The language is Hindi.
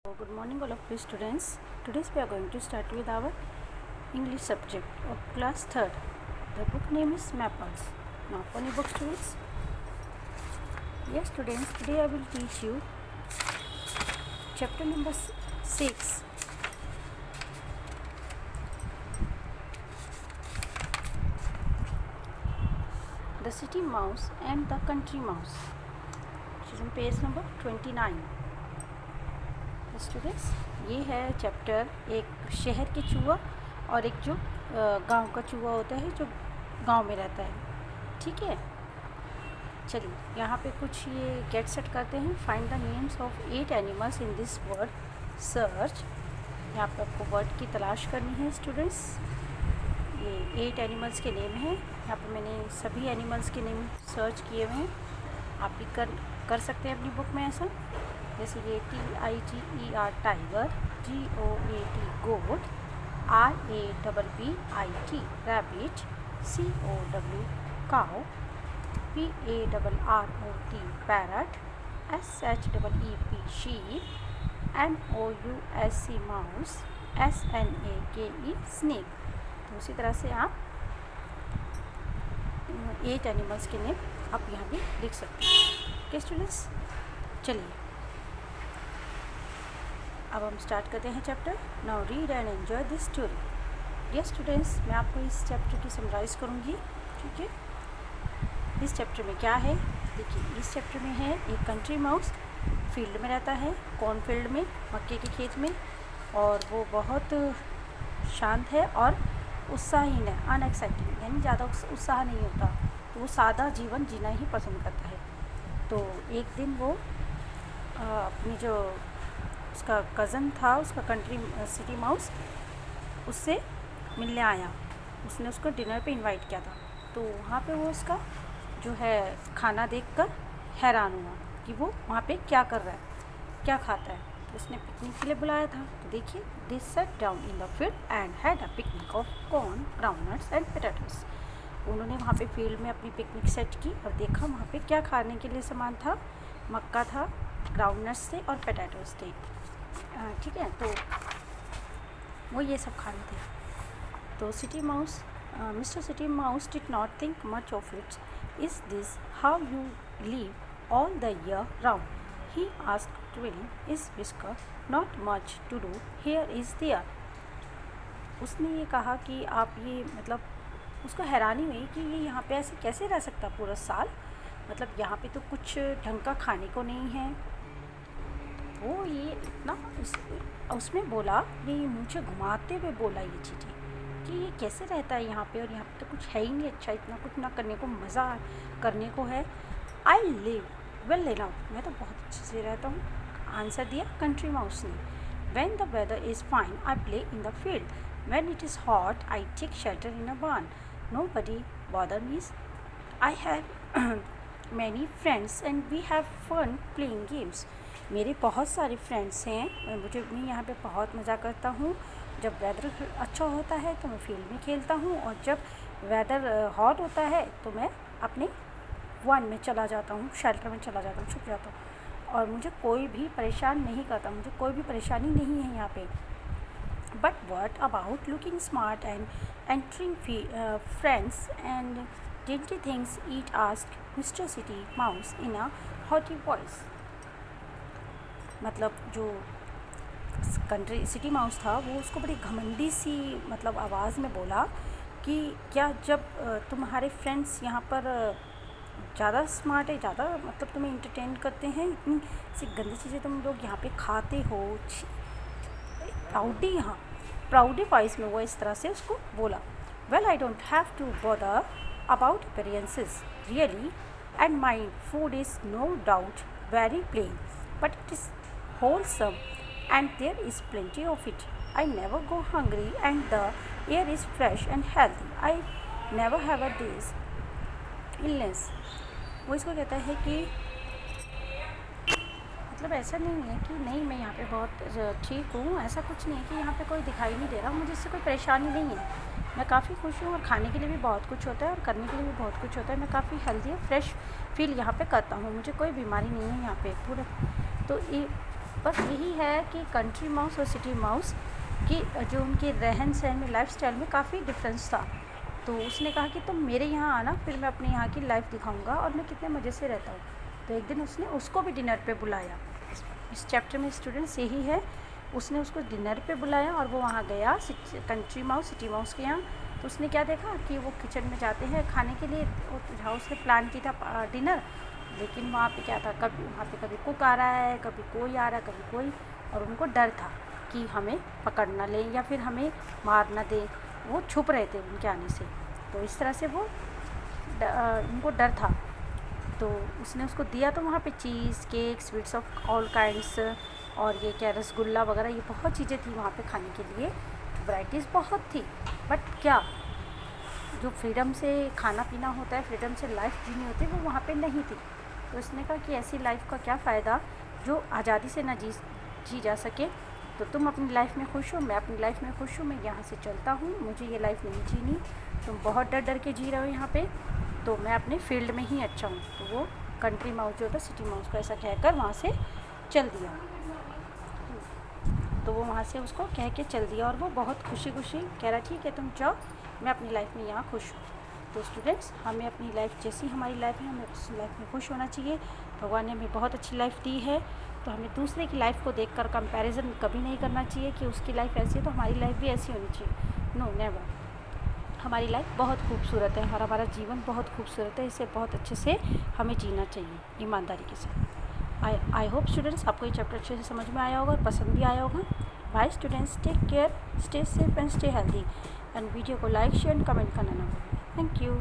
Good morning all of you students. Today we are going to start with our English subject of class 3rd. The book name is Mappers. Now funny book students. Yes students, today I will teach you chapter number 6. The City Mouse and the Country Mouse. Which is on page number 29. Students, ये है चैप्टर एक शहर के चूहा और एक जो गांव का चूहा होता है जो गांव में रहता है। ठीक है, चलिए यहाँ पे कुछ ये गेट सेट करते हैं। Find the names of 8 animals in this word search. यहाँ पे आपको वर्ड की तलाश करनी है स्टूडेंट्स। ये 8 एनिमल्स के नेम हैं। यहाँ पे मैंने सभी एनिमल्स के नेम सर्च किए हुए हैं। आप भी कर सकते हैं अपनी बुक में ऐसा। जैसे ये TIGER टाइगर, GOAT गोट, RABBIT rabbit, COW cow, PARROT parrot, SHEEP sheep, MOUSE mouse, SNAKE snake. तो उसी तरह से आप 8 एनिमल्स के नेम आप यहाँ भी लिख सकते हैं। ओके स्टूडेंट्स, चलिए अब हम स्टार्ट करते हैं chapter. Now read and enjoy this story. Yes students, मैं आपको इस चैप्टर की समराइज़ करूँगी। ठीक है, इस चैप्टर में क्या है देखिए। इस चैप्टर में है एक कंट्री माउस फील्ड में रहता है, कॉर्नफील्ड में, मक्के के खेत में, और वो बहुत शांत है और उत्साहहीन है, अनएक्साइटिंग, यानी ज़्यादा उत्साह नहीं होता। तो वो सादा जीवन जीना ही पसंद करता है। तो एक दिन वो अपनी जो उसका कज़न था, उसका सिटी माउस, उससे मिलने आया। उसने उसको डिनर पे इनवाइट किया था। तो वहाँ पे वो उसका जो है खाना देखकर हैरान हुआ कि वो वहाँ पे क्या कर रहा है, क्या खाता है। तो उसने पिकनिक के लिए बुलाया था। तो देखिए, they sat down in the field and had a picnic of corn, groundnuts and potatoes. उन्होंने वहाँ पे फील्ड में अपनी पिकनिक सेट की और देखा वहाँ पे क्या खाने के लिए सामान था। मक्का था, ग्राउंडनट्स थे और पोटैटोस थे। ठीक है, तो वो ये सब खा रहे थे। तो mister city mouse did not think much of it. Is this how you live all the year round, he asked twirling his whiskers. Not much to do here is there. उसने ये कहा कि आप ये मतलब उसको हैरानी हुई कि ये यहाँ पे ऐसे कैसे रह सकता पूरा साल। मतलब यहाँ पे तो कुछ ढंग का खाने को नहीं है। वो ये इतना उसमें बोला, ये मुझे घुमाते हुए बोला ये चीज़ें कि ये कैसे रहता है यहाँ पे, और यहाँ पे तो कुछ है ही नहीं अच्छा, इतना कुछ ना करने को, मज़ा करने को है। आई लिव वेल इनफ, मैं तो बहुत अच्छे से रहता हूँ, आंसर दिया कंट्री माउस ने। When the weather is fine I play in the field, when it is hot I take shelter in a barn, nobody bother me, I have many friends and we have fun playing games। मेरे बहुत सारे फ्रेंड्स हैं, मैं यहाँ पे बहुत मज़ा करता हूँ। जब वेदर अच्छा होता है तो मैं फील्ड में खेलता हूँ, और जब वेदर हॉट होता है तो मैं अपने वन में चला जाता हूँ, शेल्टर में चला जाता हूँ, छुप जाता हूँ, और मुझे कोई भी परेशान नहीं करता, मुझे कोई भी परेशानी नहीं है यहाँ पे। But what about looking smart and entertaining friends and dainty things eat asked mister city mouse in a haughty voice. मतलब जो सिटी माउस था वो उसको बड़ी घमंडी सी मतलब आवाज़ में बोला कि क्या जब तुम्हारे फ्रेंड्स यहाँ पर ज़्यादा स्मार्ट है, ज़्यादा मतलब तुम्हें इंटरटेन करते हैं, इतनी सी गंदी चीज़ें तुम लोग यहाँ पे खाते हो। प्राउडी वॉइस में वो इस तरह से उसको बोला। Well I don't have to bother about appearances really, and my food is no doubt very plain, but it is wholesome and there is plenty of it. I never go hungry and the air is fresh and healthy. I never have a day's illness। वो इसको कहता है कि मतलब ऐसा नहीं है कि नहीं मैं यहाँ पे बहुत ठीक हूँ, ऐसा कुछ नहीं है कि यहाँ पे कोई दिखाई नहीं दे रहा, मुझे इससे कोई परेशानी नहीं है, मैं काफ़ी खुश हूँ और खाने के लिए भी बहुत कुछ होता है और करने के लिए भी बहुत कुछ होता है, मैं काफ़ी हेल्दी और फ्रेश फील यहाँ पे करता हूँ, मुझे कोई बीमारी नहीं है यहाँ पे पूरा। तो ये बस यही है कि कंट्री माउस और सिटी माउस की जो उनके रहन सहन में, लाइफ स्टाइल में काफ़ी डिफरेंस था। तो उसने कहा कि तुम मेरे यहाँ आना, फिर मैं अपने यहाँ की लाइफ दिखाऊंगा और मैं कितने मज़े से रहता हूँ। तो एक दिन उसने उसको भी डिनर पे बुलाया। इस चैप्टर में स्टूडेंट्स यही है, उसने उसको डिनर पे बुलाया और वो वहाँ गया कंट्री माउस सिटी माउस के यहाँ। तो उसने क्या देखा कि वो किचन में जाते हैं खाने के लिए, जहाँ उसने प्लान किया था डिनर, लेकिन वहाँ पे क्या था, वहाँ पे कभी कुक आ रहा है, कभी कोई आ रहा है, कभी कोई, और उनको डर था कि हमें पकड़ ना ले या फिर हमें मार ना दे। वो छुप रहे थे उनके आने से, तो इस तरह से वो उनको डर था। तो उसने उसको दिया, तो वहाँ पे cheese, cake, sweets of all kinds, और ये क्या रसगुल्ला वगैरह, ये बहुत चीज़ें थी वहाँ पे खाने के लिए, वैराइटीज़ बहुत थी। बट क्या जो फ्रीडम से खाना पीना होता है, फ्रीडम से लाइफ जीनी होती है, वो वहाँ पे नहीं थी। तो उसने कहा कि ऐसी लाइफ का क्या फ़ायदा जो आज़ादी से ना जी जा सके। तो तुम अपनी लाइफ में खुश हो, मैं अपनी लाइफ में खुश हूँ, मैं यहाँ से चलता हूँ, मुझे ये लाइफ नहीं जीनी, तुम बहुत डर डर के जी रहे हो यहाँ पे, तो मैं अपने फील्ड में ही अच्छा हूँ। तो वो कंट्री माउस जो था सिटी माउस को ऐसा कहकर वहाँ से चल दिया। तो वो वहाँ से उसको कह के चल दिया और वो बहुत खुशी खुशी कह रहा ठीक है तुम जाओ, मैं अपनी लाइफ में यहाँ खुश हूँ। तो स्टूडेंट्स, हमें अपनी लाइफ जैसी हमारी लाइफ है, हमें उस लाइफ में खुश होना चाहिए। भगवान ने हमें बहुत अच्छी लाइफ दी है, तो हमें दूसरे की लाइफ को देखकर कंपैरिजन कभी नहीं करना चाहिए कि उसकी लाइफ ऐसी है तो हमारी लाइफ भी ऐसी होनी चाहिए। No, never. हमारी लाइफ बहुत खूबसूरत है और हमारा जीवन बहुत खूबसूरत है, इसे बहुत अच्छे से हमें जीना चाहिए ईमानदारी के साथ। आई होप स्टूडेंट्स आपको ये चैप्टर अच्छे से समझ में आया होगा और पसंद भी आया होगा। Bye students, take care, stay safe and stay healthy, and video को लाइक, शेयर एंड कमेंट करना ना भूलें। Thank you.